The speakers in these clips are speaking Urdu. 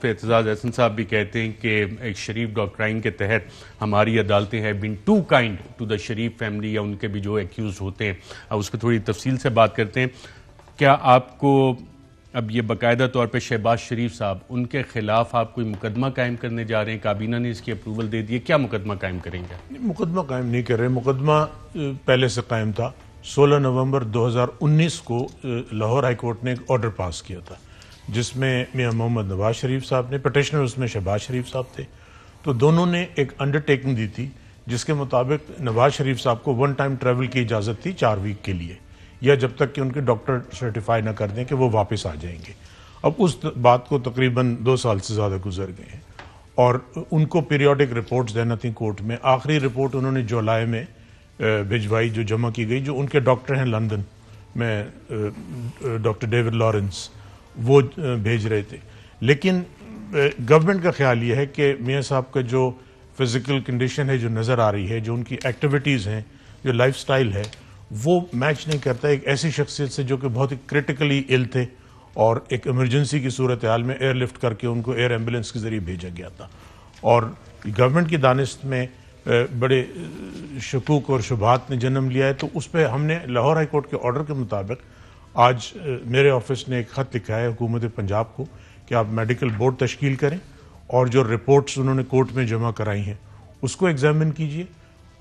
اعتزاز احسن صاحب بھی کہتے ہیں کہ ایک شریف ڈاکٹرائن کے تحت ہماری عدالتیں ہیں been too kind to the Sharif family یا ان کے بھی جو ایکیوز ہوتے ہیں. اس پہ تھوڑی تفصیل سے بات کرتے ہیں. کیا آپ کو اب یہ باقاعدہ طور پہ شہباز شریف صاحب ان کے خلاف آپ کوئی مقدمہ قائم کرنے جا رہے ہیں؟ کابینہ نے اس کی اپروول دے دی ہے. کیا مقدمہ قائم کریں گے؟ مقدمہ قائم نہیں کر رہے. مقدمہ پہلے سے قائم تھا. 16 نومبر 2019 کو لاہور ہائی کورٹ نے ایک آرڈر پاس کیا تھا جس میں میاں محمد نواز شریف صاحب نے پٹیشنر، اس میں شہباز شریف صاحب تھے. تو دونوں نے ایک انڈرٹیکنگ دی تھی جس کے مطابق نواز شریف صاحب کو ون ٹائم ٹریول کی اجازت تھی 4 ویک کے لیے، یا جب تک کہ ان کے ڈاکٹر سرٹیفائی نہ کر دیں کہ وہ واپس آ جائیں گے. اب اس بات کو تقریباً 2 سال سے زیادہ گزر گئے ہیں اور ان کو پیریوڈک رپورٹس دینا تھیں کورٹ میں. آخری رپورٹ انہوں نے جولائی میں بھجوائی، جو جمع کی گئی، جو ان کے ڈاکٹر ہیں لندن میں ڈاکٹر ڈیوڈ لارنس، وہ بھیج رہے تھے. لیکن گورنمنٹ کا خیال یہ ہے کہ میاں صاحب کا جو فزیکل کنڈیشن ہے جو نظر آ رہی ہے، جو ان کی ایکٹیویٹیز ہیں، جو لائف سٹائل ہے، وہ میچ نہیں کرتا ایک ایسی شخصیت سے جو کہ بہت ہی کریٹیکلی ال تھے اور ایک ایمرجنسی کی صورتحال میں ایئر لفٹ کر کے ان کو ایئر ایمبولینس کے ذریعے بھیجا گیا تھا. اور گورنمنٹ کی دانست میں بڑے شکوک اور شبہات نے جنم لیا ہے. تو اس پہ ہم نے لاہور ہائی کورٹ کے آرڈر کے مطابق آج میرے آفس نے ایک خط لکھا ہے حکومت پنجاب کو کہ آپ میڈیکل بورڈ تشکیل کریں اور جو رپورٹس انہوں نے کورٹ میں جمع کرائی ہیں اس کو ایگزامن کیجئے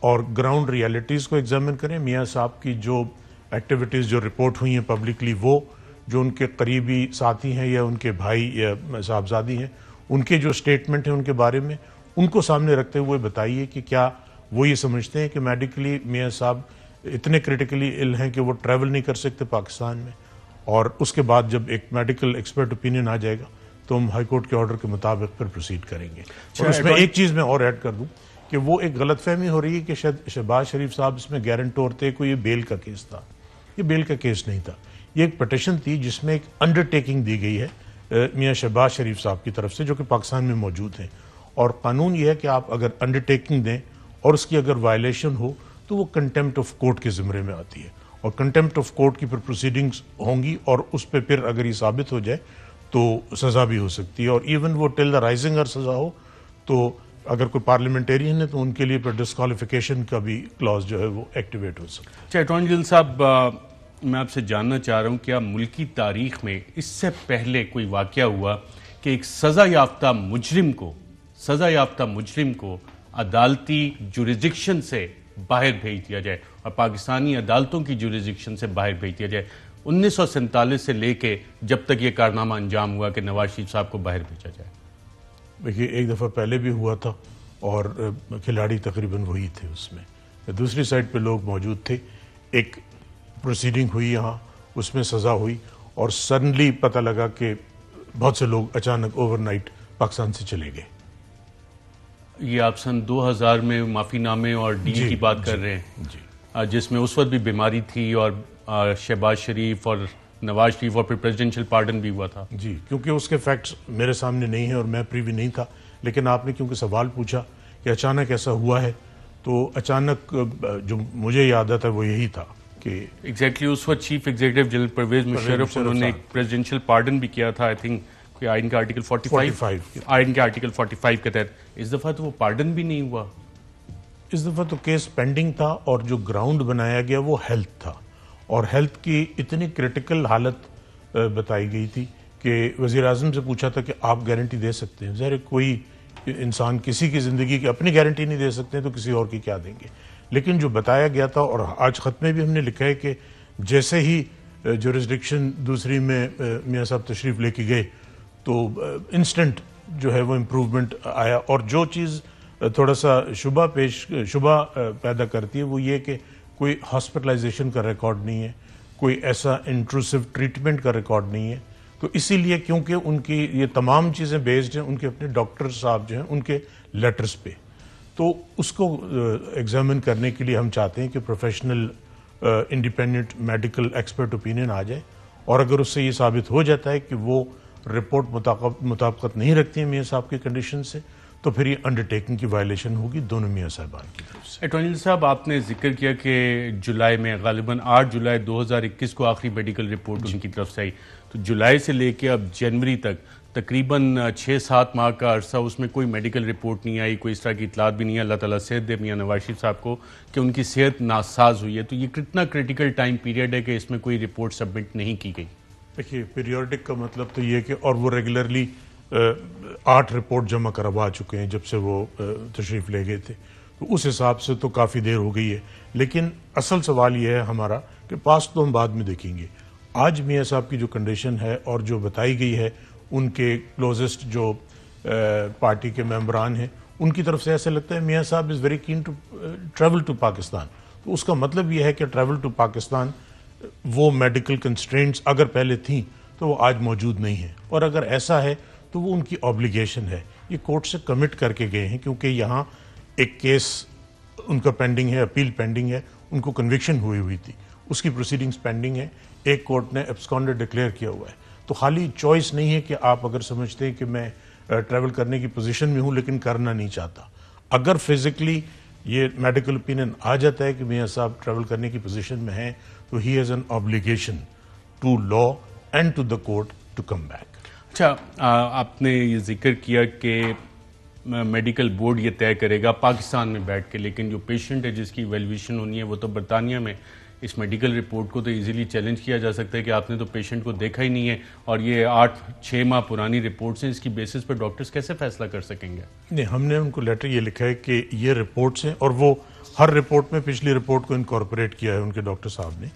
اور گراؤنڈ ریالٹیز کو ایگزامن کریں. میاں صاحب کی جو ایکٹیویٹیز جو رپورٹ ہوئی ہیں پبلکلی، وہ جو ان کے قریبی ساتھی ہیں یا ان کے بھائی یا صاحبزادی ہیں، ان کے جو اسٹیٹمنٹ ہیں ان کے بارے میں ان کو سامنے رکھتے ہوئے بتائیے کہ کیا وہ یہ سمجھتے ہیں کہ میڈیکلی میاں صاحب اتنے کریٹیکلی ال ہیں کہ وہ ٹریول نہیں کر سکتے پاکستان میں. اور اس کے بعد جب ایک میڈیکل ایکسپرٹ اوپینین آ جائے گا تو ہم ہائی کورٹ کے آرڈر کے مطابق پھر پروسیڈ کریں گے. اور اس میں ایک چیز میں اور ایڈ کر دوں کہ وہ ایک غلط فہمی ہو رہی ہے کہ شاید شہباز شریف صاحب اس میں گارنٹور تھے، کوئی یہ بیل کا کیس تھا. یہ بیل کا کیس نہیں تھا. یہ ایک پٹیشن تھی جس میں ایک انڈرٹیکنگ دی گئی ہے میاں شہباز شریف صاحب کی طرف سے، جو کہ پاکستان میں موجود ہیں. اور قانون یہ ہے کہ آپ اگر انڈرٹیکنگ دیں اور اس کی اگر وائلیشن ہو تو وہ کنٹیمپٹ آف کورٹ کے زمرے میں آتی ہے اور کنٹیمپٹ آف کورٹ کی پھر پروسیڈنگز ہوں گی اور اس پہ پھر اگر یہ ثابت ہو جائے تو سزا بھی ہو سکتی ہے. اور ایون وہ ٹل دا رائزنگ اگر سزا ہو تو اگر کوئی پارلیمنٹیرین ہے تو ان کے لیے پھر ڈسکوالیفیکیشن کا بھی کلاس جو ہے وہ ایکٹیویٹ ہو سکتا ہے. اچھا اٹارنی جنرل صاحب، میں آپ سے جاننا چاہ رہا ہوں کیا ملکی تاریخ میں اس سے پہلے کوئی واقعہ ہوا کہ ایک سزا یافتہ مجرم کو عدالتی جوریزڈکشن سے باہر بھیج دیا جائے اور پاکستانی عدالتوں کی جوریزڈکشن سے باہر بھیج دیا جائے 1947 سے لے کے جب تک یہ کارنامہ انجام ہوا کہ نواز شریف صاحب کو باہر بھیجا جائے؟ دیکھیے، ایک دفعہ پہلے بھی ہوا تھا اور کھلاڑی تقریباً وہی تھے. اس میں دوسری سائڈ پہ لوگ موجود تھے. ایک پروسیڈنگ ہوئی یہاں، اس میں سزا ہوئی اور سڈنلی پتہ لگا کہ بہت سے لوگ اچانک اوور نائٹ پاکستان سے چلے گئے. یہ آپ سن 2000 میں معافی نامے اور ڈیل کی بات کر رہے ہیں، جس میں اس وقت بھی بیماری تھی اور شہباز شریف اور نواز شریف اور پھر پریزیڈنشل پارڈن بھی ہوا تھا. جی، کیونکہ اس کے فیکٹس میرے سامنے نہیں ہیں اور میں پریوی نہیں تھا، لیکن آپ نے کیونکہ سوال پوچھا کہ اچانک ایسا ہوا ہے، تو اچانک جو مجھے یاد آتا ہے وہ یہی تھا کہ ایگزیکٹلی اس وقت chief executive general Pervez Musharraf انہوں نے ایک پریزیڈنشل پارڈن بھی کیا تھا. آئی تھنک آئین کا آرٹیکل 45 کے تحت. اس دفعہ تو وہ پارڈن بھی نہیں ہوا. اس دفعہ تو کیس پینڈنگ تھا اور جو گراؤنڈ بنایا گیا وہ ہیلتھ تھا اور ہیلتھ کی اتنی کریٹیکل حالت بتائی گئی تھی کہ وزیر اعظم سے پوچھا تھا کہ آپ گارنٹی دے سکتے ہیں. ظاہر کوئی انسان کسی کی زندگی کی اپنی گارنٹی نہیں دے سکتے تو کسی اور کی کیا دیں گے. لیکن جو بتایا گیا تھا اور آج خط میں بھی ہم نے لکھا ہے کہ جیسے ہی جورسڈکشن دوسری میں میاں صاحب تشریف لے کے گئے تو انسٹنٹ جو ہے وہ امپروومنٹ آیا. اور جو چیز تھوڑا سا شبہ پیدا کرتی ہے وہ یہ کہ کوئی ہاسپٹلائزیشن کا ریکارڈ نہیں ہے، کوئی ایسا انٹروسو ٹریٹمنٹ کا ریکارڈ نہیں ہے. تو اسی لیے کیونکہ ان کی یہ تمام چیزیں بیسڈ ہیں ان کے اپنے ڈاکٹر صاحب جو ہیں ان کے لیٹرز پہ، تو اس کو ایگزامن کرنے کے لیے ہم چاہتے ہیں کہ professional independent medical expert opinion آ جائے اور اگر اس سے یہ ثابت ہو جاتا ہے کہ وہ رپورٹ مطابقت نہیں رکھتی ہے میاں صاحب کی کنڈیشن سے تو پھر یہ انڈرٹیکنگ کی وائلیشن ہوگی دونوں میاں صاحبان کی طرف سے. اٹارنی صاحب، آپ نے ذکر کیا کہ جولائی میں غالباً 8 جولائی 2021 کو آخری میڈیکل رپورٹ ان کی طرف سے آئی، تو جولائی سے لے کے اب جنوری تک تقریباً 6-7 ماہ کا عرصہ اس میں کوئی میڈیکل رپورٹ نہیں آئی, کوئی اس طرح کی اطلاعات بھی نہیں ہے. اللہ تعالیٰ صحت دے میاں نواز شریف صاحب کو کہ ان کی صحت ناساز ہوئی ہے. تو یہ کتنا کرٹیکل ٹائم پیریڈ ہے کہ اس میں کوئی رپورٹ سبمٹ نہیں کی گئی؟ دیکھیے پیریوڈک کا مطلب تو یہ کہ اور وہ ریگولرلی 8 رپورٹ جمع کروا چکے ہیں جب سے وہ تشریف لے گئے تھے, تو اس حساب سے تو کافی دیر ہو گئی ہے. لیکن اصل سوال یہ ہے ہمارا کہ پاسٹ تو ہم بعد میں دیکھیں گے. آج میاں صاحب کی جو کنڈیشن ہے اور جو بتائی گئی ہے ان کے کلوزسٹ جو پارٹی کے ممبران ہیں ان کی طرف سے ایسا لگتا ہے میاں صاحب is very keen to travel to Pakistan. تو اس کا مطلب یہ ہے کہ ٹریول ٹو پاکستان وہ میڈیکل کنسٹرینٹس اگر پہلے تھیں تو وہ آج موجود نہیں ہیں, اور اگر ایسا ہے تو وہ ان کی آبلیگیشن ہے. یہ کورٹ سے کمٹ کر کے گئے ہیں کیونکہ یہاں ایک کیس ان کا پینڈنگ ہے, اپیل پینڈنگ ہے, ان کو کنوکشن ہوئی تھی, اس کی پروسیڈنگز پینڈنگ ہے, ایک کورٹ نے ایبسکانڈر ڈکلیئر کیا ہوا ہے. تو خالی چوائس نہیں ہے کہ آپ اگر سمجھتے ہیں کہ میں ٹریول کرنے کی پوزیشن میں ہوں لیکن کرنا نہیں چاہتا. اگر فزیکلی یہ میڈیکل اوپینین آ جاتا ہے کہ میاں صاحب ٹریول کرنے کی پوزیشن میں ہیں تو he has an obligation to law and to the court to come back. اچھا, آپ نے یہ ذکر کیا کہ میڈیکل بورڈ یہ طے کرے گا پاکستان میں بیٹھ کے, لیکن جو پیشنٹ ہے جس کی ایویلویشن ہونی ہے وہ تو برطانیہ میں. اس میڈیکل رپورٹ کو تو ایزیلی چیلنج کیا جا سکتا ہے کہ آپ نے تو پیشنٹ کو دیکھا ہی نہیں ہے اور یہ 8-6 ماہ پرانی رپورٹس ہیں, اس کی بیسس پر ڈاکٹرز کیسے فیصلہ کر سکیں گے؟ نہیں, ہم نے ان کو لیٹر یہ لکھا ہے کہ یہ رپورٹس ہیں اور وہ ہر رپورٹ میں پچھلی رپورٹ کو انکارپوریٹ کیا ہے ان کے ڈاکٹر صاحب نے.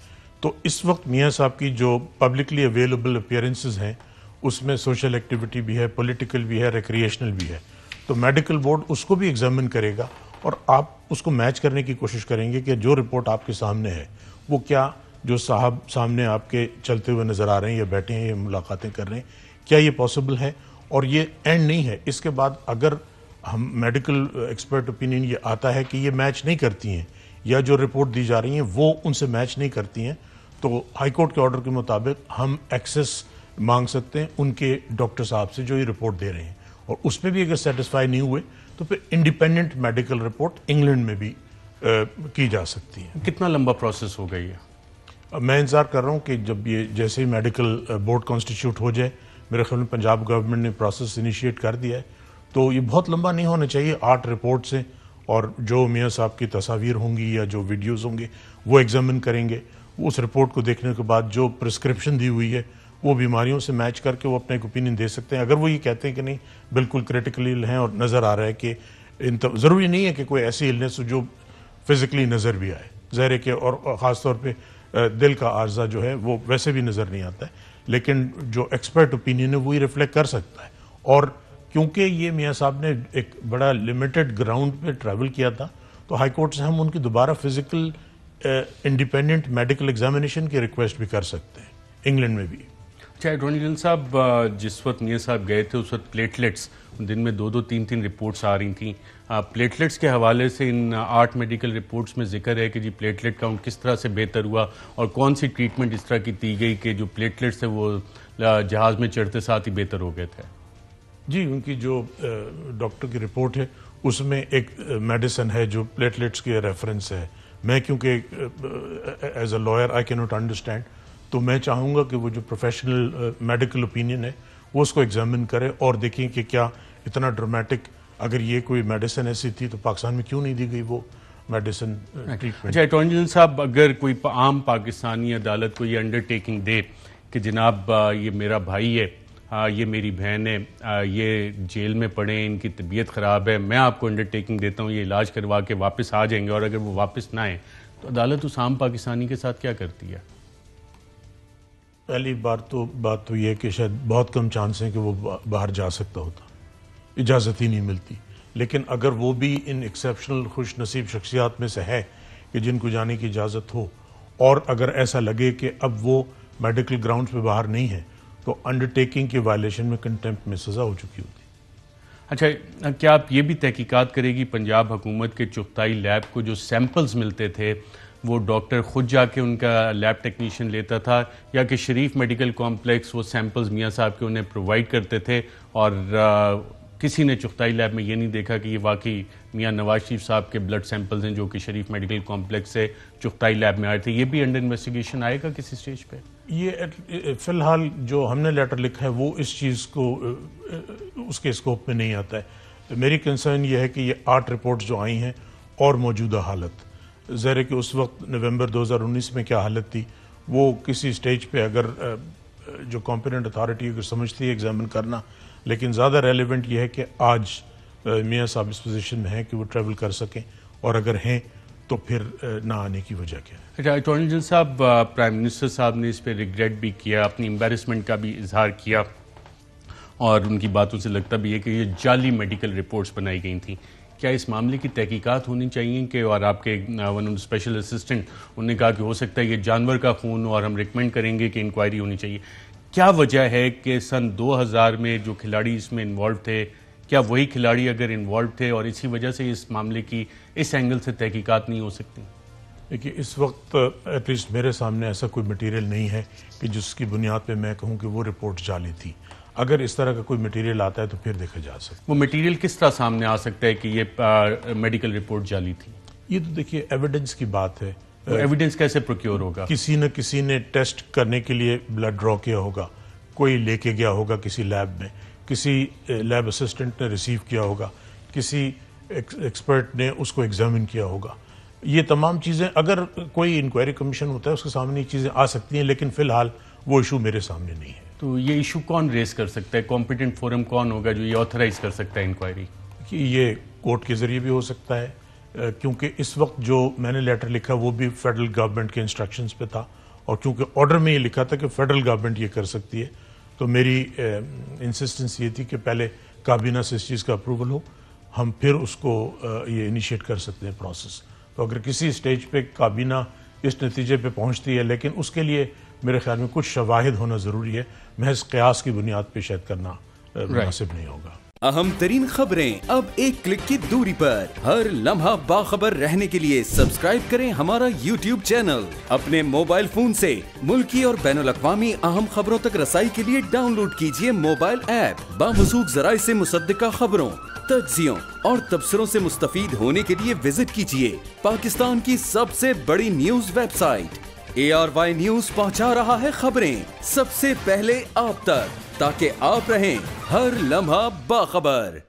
تو اس وقت میاں صاحب کی جو پبلکلی اویلیبل اپیئرنسز ہیں اس میں سوشل ایکٹیویٹی بھی ہے, پولیٹیکل بھی ہے, ریکریشنل بھی ہے. تو میڈیکل بورڈ اس کو بھی ایگزامن کرے گا اور آپ اس کو میچ کرنے کی کوشش کریں گے کہ جو رپورٹ آپ کے سامنے ہے وہ کیا جو صاحب سامنے آپ کے چلتے ہوئے نظر آ رہے ہیں یا بیٹھے ہیں یا ملاقاتیں کر رہے ہیں کیا یہ پاسبل ہے. اور یہ اینڈ نہیں ہے. اس کے بعد اگر ہم میڈیکل ایکسپرٹ اوپینین یہ آتا ہے کہ یہ میچ نہیں کرتی ہیں یا جو رپورٹ دی جا رہی ہیں وہ ان سے میچ نہیں کرتی ہیں, تو ہائی کورٹ کے آرڈر کے مطابق ہم ایکسیس مانگ سکتے ہیں ان کے ڈاکٹر صاحب سے جو یہ رپورٹ دے رہے ہیں, اور اس پہ بھی اگر سیٹسفائی نہیں ہوئے تو پھر انڈیپینڈنٹ میڈیکل رپورٹ انگلینڈ میں بھی کی جا سکتی ہے. کتنا لمبا پروسیس ہو گئی ہے؟ میں انتظار کر رہا ہوں کہ جب یہ جیسے ہی میڈیکل بورڈ کانسٹیٹیوٹ ہو جائے, میرے خیال میں پنجاب گورنمنٹ نے پروسیس انیشیٹ کر دیا ہے, تو یہ بہت لمبا نہیں ہونا چاہیے. 8 رپورٹس ہیں اور جو میاں صاحب کی تصاویر ہوں گی یا جو ویڈیوز ہوں گے وہ ایگزامن کریں گے. اس رپورٹ کو دیکھنے کے بعد جو پرسکرپشن دی ہوئی ہے وہ بیماریوں سے میچ کر کے وہ اپنا ایک اوپینین دے سکتے ہیں. اگر وہ یہ کہتے ہیں کہ نہیں بالکل کریٹیکل ہیں اور نظر آ رہا ہے کہ ضروری نہیں ہے کہ کوئی ایسی النس جو فزیکلی نظر بھی آئے, ظاہر ہے کہ اور خاص طور پہ دل کا عارضہ جو ہے وہ ویسے بھی نظر نہیں آتا ہے, لیکن جو ایکسپرٹ اوپینین ہے وہی ریفلیکٹ کر سکتا ہے. اور کیونکہ یہ میاں صاحب نے ایک بڑا لمیٹڈ گراؤنڈ پہ ٹریول کیا تھا تو ہائی کورٹ سے ہم ان کی دوبارہ فزیکل انڈیپینڈنٹ میڈیکل ایگزامینیشن کی ریکویسٹ بھی کر سکتے ہیں انگلینڈ میں بھی. اچھا اٹارنی جنرل صاحب, جس وقت میاں صاحب گئے تھے اس وقت پلیٹلیٹس دن میں 2-2 3-3 رپورٹس آ رہی تھیں. پلیٹلیٹس کے حوالے سے ان 8 میڈیکل رپورٹس میں ذکر ہے کہ جی پلیٹلیٹ کاؤنٹ کس طرح سے بہتر ہوا اور کون سی ٹریٹمنٹ اس طرح کی دی گئی کہ جو پلیٹلیٹس تھے وہ جہاز میں چڑھتے ساتھ ہی بہتر ہو گئے تھے. جی, ان کی جو ڈاکٹر کی رپورٹ ہے اس میں ایک میڈیسن ہے جو پلیٹلیٹس کے ریفرنس ہے. میں کیونکہ ایز اے لائر آئی کی ناٹ انڈرسٹینڈ, تو میں چاہوں گا کہ وہ جو پروفیشنل میڈیکل اوپینین ہے وہ اس کو ایگزامن کرے اور دیکھیں کہ کیا اتنا ڈرامیٹک اگر یہ کوئی میڈیسن ایسی تھی تو پاکستان میں کیوں نہیں دی گئی وہ میڈیسن ٹریٹمنٹ. اچھا اٹارنی جنرل صاحب, اگر کوئی عام پاکستانی عدالت کو یہ انڈرٹیکنگ دے کہ جناب یہ میرا بھائی ہے, یہ میری بہن ہے, یہ جیل میں پڑے ہیں, ان کی طبیعت خراب ہے, میں آپ کو انڈرٹیکنگ دیتا ہوں یہ علاج کروا کے واپس آ جائیں گے, اور اگر وہ واپس نہ آئیں تو عدالت اس عام پاکستانی کے ساتھ کیا کرتی ہے؟ پہلی بات تو یہ ہے کہ شاید بہت کم چانس ہیں کہ وہ باہر جا سکتا ہوتا, اجازت ہی نہیں ملتی. لیکن اگر وہ بھی ان ایکسیپشنل خوش نصیب شخصیات میں سے ہے کہ جن کو جانے کی اجازت ہو, اور اگر ایسا لگے کہ اب وہ میڈیکل گراؤنڈز پہ باہر نہیں ہے تو انڈرٹیکنگ کی وائلیشن میں کنٹیمپٹ میں سزا ہو چکی ہوتی. اچھا, کیا آپ یہ بھی تحقیقات کرے گی پنجاب حکومت کے چغتائی لیب کو جو سیمپلز ملتے تھے وہ ڈاکٹر خود جا کے ان کا لیب ٹیکنیشین لیتا تھا, یا کہ شریف میڈیکل کمپلیکس وہ سیمپلز میاں صاحب کے انہیں پرووائڈ کرتے تھے اور کسی نے چغتائی لیب میں یہ نہیں دیکھا کہ یہ واقعی میاں نواز شریف صاحب کے بلڈ سیمپلز ہیں جو کہ شریف میڈیکل کمپلیکس سے چغتائی لیب میں آئے تھے. یہ بھی انڈر انویسٹیگیشن آئے گا کسی سٹیج پہ؟ یہ فی الحال جو ہم نے لیٹر لکھا ہے وہ اس چیز کو اس کے اسکوپ میں نہیں آتا ہے. میری کنسرن یہ ہے کہ یہ 8 رپورٹس جو آئی ہیں اور موجودہ حالت ظاہر ہے کہ اس وقت نومبر 2019 میں کیا حالت تھی وہ کسی سٹیج پہ اگر جو کمپیٹنٹ اتھارٹی اگر سمجھتی ہے ایگزامن کرنا، لیکن زیادہ ریلیونٹ یہ ہے کہ آج میاں صاحب اس پوزیشن میں ہیں کہ وہ ٹریول کر سکیں، اور اگر ہیں تو پھر نہ آنے کی وجہ کیا ہے. اٹارنی جنرل صاحب، پرائم منسٹر صاحب نے اس پہ ریگریٹ بھی کیا، اپنی امبیرسمنٹ کا بھی اظہار کیا، اور ان کی باتوں سے لگتا بھی ہے کہ یہ جعلی میڈیکل رپورٹس بنائی گئی تھیں. کیا اس معاملے کی تحقیقات ہونی چاہیے کہ، اور آپ کے ون اسپیشل اسسٹنٹ انہوں نے کہا کہ ہو سکتا ہے یہ جانور کا خون ہو اور ہم ریکمینڈ کریں گے کہ انکوائری ہونی چاہیے. کیا وجہ ہے کہ سن 2000 میں جو کھلاڑی اس میں انوالو تھے، کیا وہی کھلاڑی اگر انوالو تھے اور اسی وجہ سے اس معاملے کی اس اینگل سے تحقیقات نہیں ہو سکتی؟ دیکھیے اس وقت ایٹ لیسٹ میرے سامنے ایسا کوئی مٹیریل نہیں ہے کہ جس کی بنیاد پہ میں کہوں کہ وہ رپورٹ جعلی تھی. اگر اس طرح کا کوئی مٹیریل آتا ہے تو پھر دیکھا جا سکتا ہے. وہ مٹیریل کس طرح سامنے آ سکتا ہے کہ یہ میڈیکل رپورٹ جعلی تھی؟ یہ تو دیکھیے ایویڈنس کی بات ہے. ایویڈنس کیسے پروکیور ہوگا؟ کسی نہ کسی نے ٹیسٹ کرنے کے لیے بلڈ ڈرا کیا ہوگا، کوئی لے کے گیا ہوگا کسی لیب میں، کسی لیب اسسٹنٹ نے ریسیو کیا ہوگا، کسی ایکسپرٹ نے اس کو ایگزامن کیا ہوگا. یہ تمام چیزیں اگر کوئی انکوائری کمیشن ہوتا ہے اس کے سامنے یہ چیزیں آ سکتی ہیں، لیکن فی الحال وہ ایشو میرے سامنے نہیں ہے. تو یہ ایشو کون ریز کر سکتا ہے؟ کمپیٹنٹ فورم کون ہوگا جو یہ آتھرائز کر سکتا ہے انکوائری؟ کہ یہ کورٹ کے ذریعے بھی ہو سکتا ہے، کیونکہ اس وقت جو میں نے لیٹر لکھا وہ بھی فیڈرل گورنمنٹ کے انسٹرکشنز پہ تھا، اور کیونکہ آرڈر میں یہ لکھا تھا کہ فیڈرل گورنمنٹ یہ کر سکتی ہے، تو میری انسسٹنس یہ تھی کہ پہلے کابینہ سے اس چیز کا اپروول ہو، ہم پھر اس کو یہ انیشیٹ کر سکتے ہیں پروسیس. تو اگر کسی سٹیج پہ کابینہ اس نتیجے پہ پہنچتی ہے، لیکن اس کے لیے میرے خیال میں کچھ شواہد ہونا ضروری ہے، محض قیاس کی بنیاد پہ شاید کرنا مناسب نہیں ہوگا. اہم ترین خبریں اب ایک کلک کی دوری پر. ہر لمحہ باخبر رہنے کے لیے سبسکرائب کریں ہمارا YouTube چینل. اپنے موبائل فون سے ملکی اور بین الاقوامی اہم خبروں تک رسائی کے لیے ڈاؤن لوڈ کیجیے موبائل ایپ. باموثوق ذرائع سے مصدقہ خبروں، تجزیوں اور تبصروں سے مستفید ہونے کے لیے وزٹ کیجیے پاکستان کی سب سے بڑی news website. ARY news پہنچا رہا ہے خبریں سب سے پہلے آپ تک، تاکہ آپ رہیں ہر لمحہ باخبر.